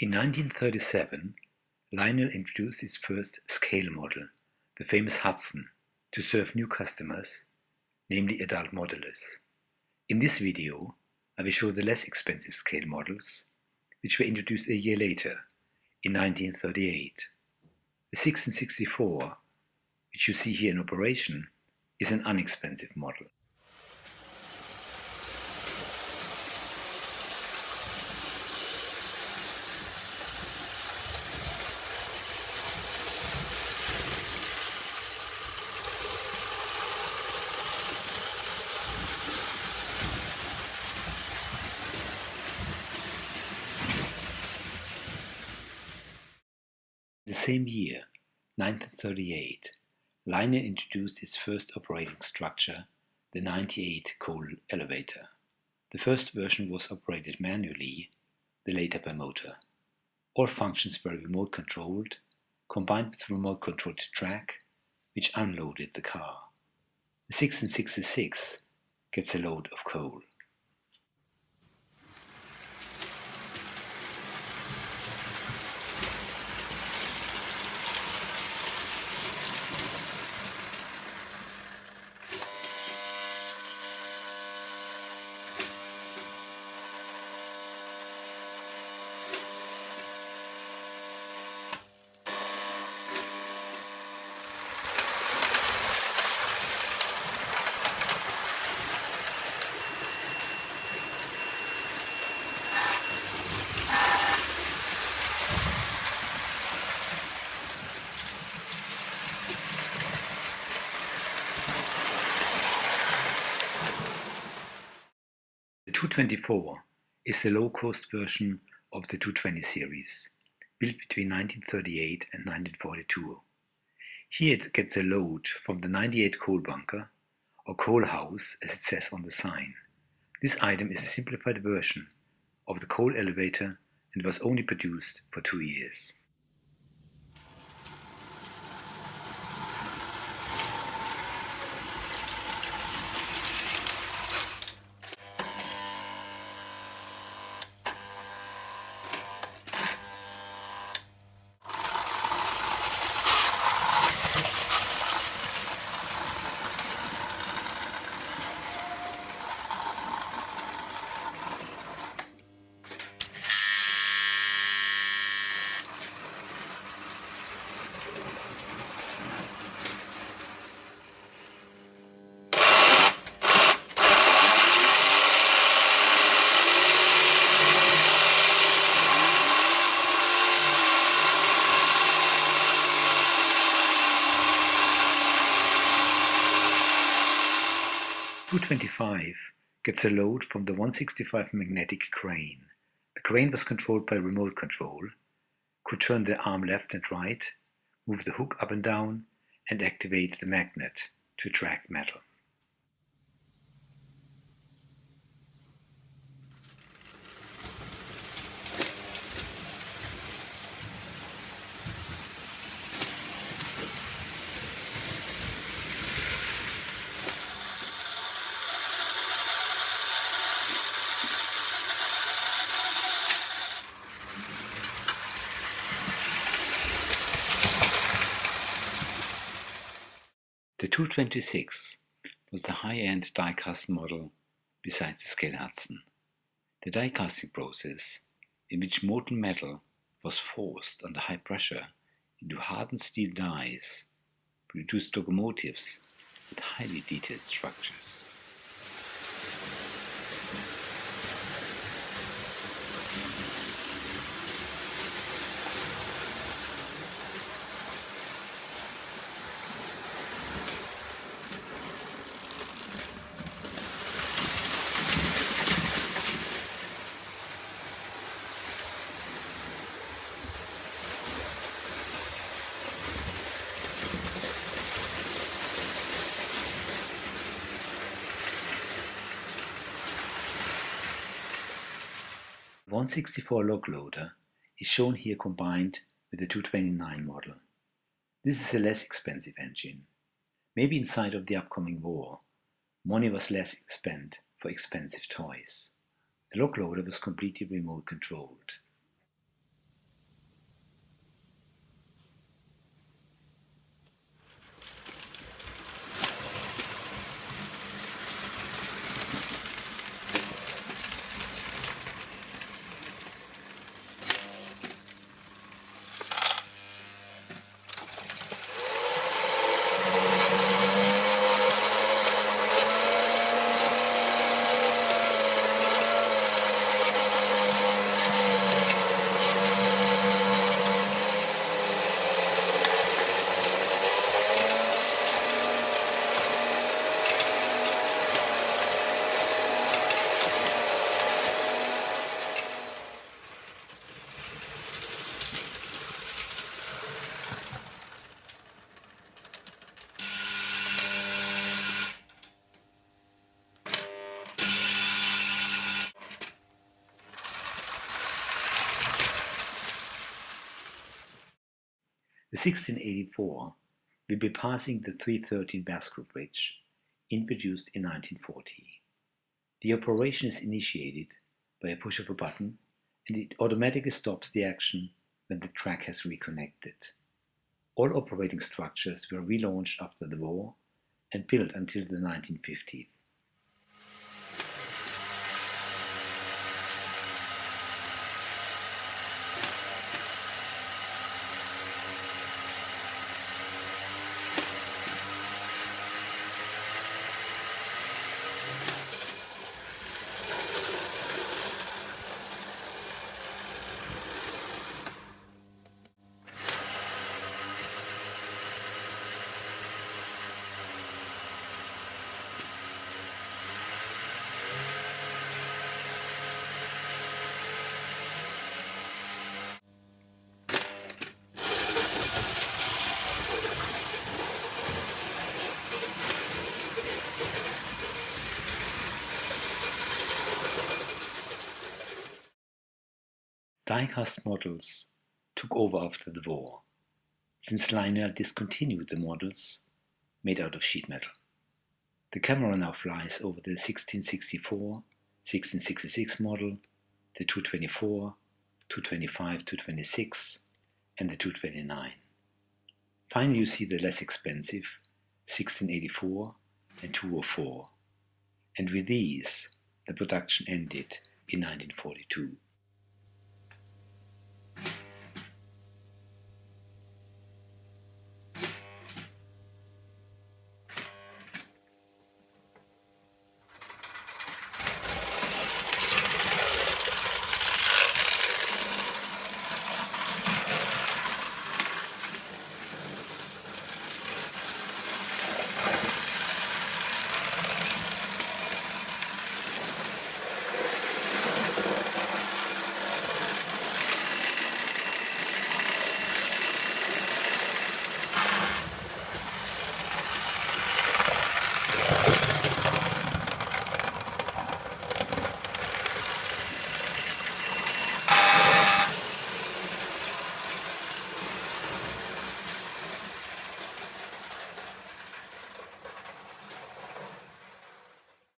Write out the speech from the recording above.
In 1937, Lionel introduced his first scale model, the famous Hudson, to serve new customers, namely adult modelers. In this video, I will show the less expensive scale models, which were introduced a year later, in 1938. The 1664, which you see here in operation, is an inexpensive model. The same year, 1938, Lionel introduced its first operating structure, the 98 coal elevator. The first version was operated manually, the later by motor. All functions were remote controlled, combined with remote controlled track, which unloaded the car. The 1666 gets a load of coal. The 224 is the low-cost version of the 220 series, built between 1938 and 1942. Here it gets a load from the 98 coal bunker, or coal house as it says on the sign. This item is a simplified version of the coal elevator and was only produced for 2 years. The 225 gets a load from the 165 magnetic crane. The crane was controlled by remote control, could turn the arm left and right, move the hook up and down, and activate the magnet to attract metal. The 226 was the high-end die-cast model besides the Scale Hudson. The die-casting process, in which molten metal was forced under high pressure into hardened steel dies, produced locomotives with highly detailed structures. The 164 log loader is shown here combined with the 229 model. This is a less expensive engine. Maybe in sight of the upcoming war, money was less spent for expensive toys. The log loader was completely remote controlled. The 1684 will be passing the 313 Bascule Bridge, introduced in 1940. The operation is initiated by a push of a button, and it automatically stops the action when the track has reconnected. All operating structures were relaunched after the war and built until the 1950s. Die-cast models took over after the war, since Lionel discontinued the models made out of sheet metal. The camera now flies over the 1664, 1666 model, the 224, 225, 226, and the 229. Finally, you see the less expensive 1684 and 204, and with these the production ended in 1942.